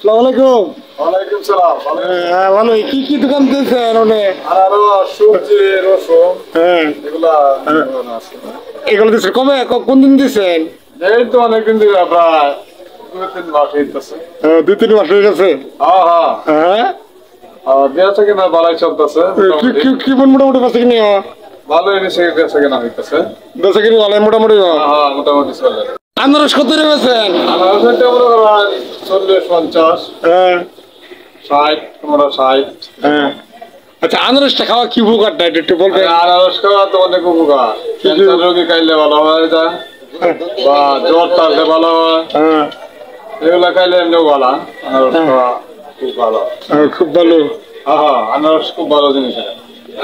আসসালামু আলাইকুম। ওয়ালাইকুম সালাম। হ্যাঁ ভালো। কি কি দোকান দিয়েছেন অনেক? আরো সবজি রসুন হ্যাঁ এগুলা আছে। এগুলো দিচ্ছেন কবে কোন দিন দিচ্ছেন? এই তো অনেকদিন ধরে প্রায় 2-3 মাস হইতেছে। 2-3 মাস হয়ে গেছে। হ্যাঁ হ্যাঁ বেচা কিনা ভালোই চলতেছে, কি মোটামুটি বেচা কিনি ভালোই বেচা কিনা হইতেছে। বেচা কিনি ভালো মোটামুটি। হ্যাঁ মোটামুটি চলে। আনারস কত করে বেচেন? আনারস হইতে আমরা 40-50, হ্যাঁ 60, 60। হ্যাঁ। আচ্ছা আনারসটা খাওয়া কি উপকারটা একটু বলবেন? আনারস খাওয়া তো অনেক উপকার। ক্যান্সার রোগী খাইলে ভালো হয় যায়, বা জ্বর টানলে ভালো হয়। হ্যাঁ এগুলা খাইলে এমনিও ভালো। আনারস খাওয়া খুব ভালো। খুব ভালো। হ্যাঁ আনারস খুব ভালো জিনিস।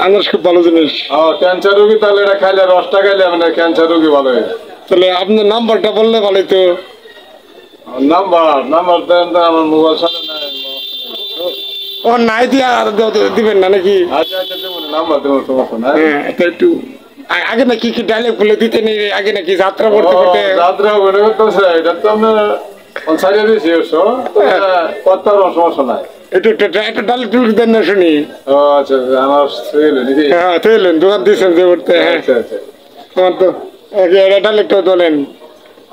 আনারস খুব ভালো জিনিস। ক্যান্সার রোগী তাহলে এটা খাইলে, রসটা খাইলে মানে ক্যান্সার রোগী ভালো হয়ে যায়। তাহলে আপনার নাম্বারটা বললে ভালোই তো। নাম্বার দেন তো, আমার মোবাইল সাথে নাই। ও নাই দিয়া দিবেন না নাকি? আচ্ছা আচ্ছা দেবো, নাম্বার দেবো, সমস্যা নাই। হ্যাঁ একটু আগে নাকি কি ডায়লগ বলে দিতেন আগে নাকি যাত্রা করতে করতে? যাত্রা মনে করতেছে এটা তো আমরা ছাড়িয়ে দিয়েছি, কথা সমস্যা নাই। একটু একটা ডায়লগ দেন না শুনি। ও আচ্ছা আমার নাকি? হ্যাঁ তৈলেন দোকান দিয়েছেন যে করতে। হ্যাঁ আচ্ছা আচ্ছা। তোমার তো ডায়লগটা বলেন।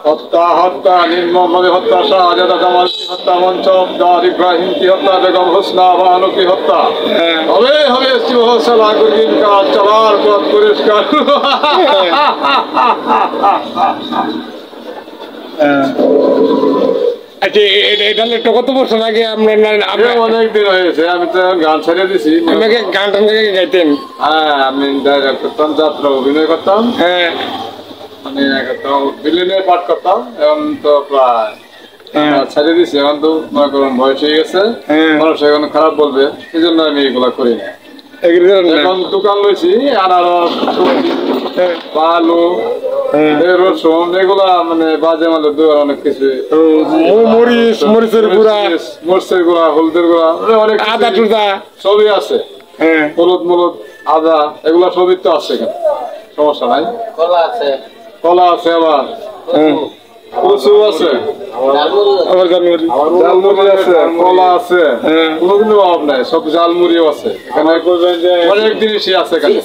হত্যা হত্যা নির্মমভাবে হত্যা, শাহজাদা জামাল কি হত্যা, মঞ্চক দার ইব্রাহিম কি হত্যা, বেগম হোসনা বানু কি হত্যা। হবে হবে শিবহসালা গুরগিন কাজ চলার পথ পরিষ্কার। আচ্ছা এই ডায়লগটা কত বছর আগে আমরা অনেক দিন হয়েছে, আমি তো গান ছেড়ে দিছি। আমাকে গান টান গাইতেন? হ্যাঁ আমি ডাইরেক্ট করতাম, যাত্রা অভিনয় করতাম। হ্যাঁ মানে বিলেনের পাঠ করতাম। এখন তো প্রায় ছেড়ে দিছি, এখন তো মনে করুন বয়স হয়ে গেছে, মানুষ এখন খারাপ বলবে, সেই জন্য আমি এগুলা করি না। এখন দোকান লইছি আনারস, আলু, রসুন এগুলা মানে বাজে মালের দোকান, অনেক কিছু, মরিচের গুঁড়া, হলুদের গুঁড়া, অনেক আদা টুদা সবই আছে। হলুদ মলুদ আদা এগুলা সবই তো আছে, এখানে সমস্যা নাই। কলা আছে, আবার কচু আছে, ঝালমুড়ি আছে, কলা আছে, কোনো কিন্তু অভাব নাই, সব ঝালমুড়িও আছে এখানে, অনেক জিনিসই আছে এখানে,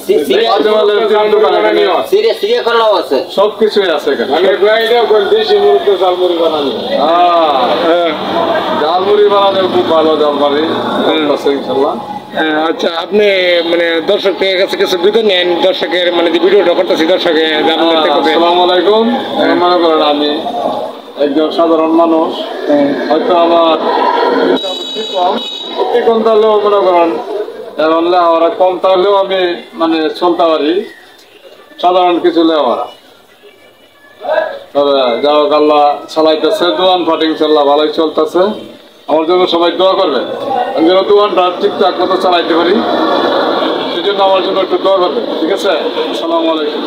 সবকিছুই আছে এখানে। ঝালমুড়ি বানানো খুব ভালো, ঝালমুড়ি আছে ইনশাল্লাহ। আচ্ছা আপনি মানে দর্শকের কাছে কিছু বিদায় নেন, দর্শকের মানে যে ভিডিওটা করতেছি দর্শকে। আসসালামু আলাইকুম। মনে করেন আমি একজন সাধারণ মানুষ, হয়তো আমার কম তাহলেও মনে করেন এখন লেওয়ারা কম তাহলেও আমি মানে চলতে পারি, সাধারণ কিছু লেওয়ারা। তবে যাও আল্লাহ চালাইতেছে, দোয়ান ফাটিং চাল্লাহ ভালোই চলতেছে। আমার জন্য সবাই দোয়া করবেন, আমি যেন দোয়ানটা ঠিকঠাক মতো চালাইতে পারি, সেই জন্য আমার জন্য একটু দোয়া করবেন, ঠিক আছে? আসসালামু আলাইকুম।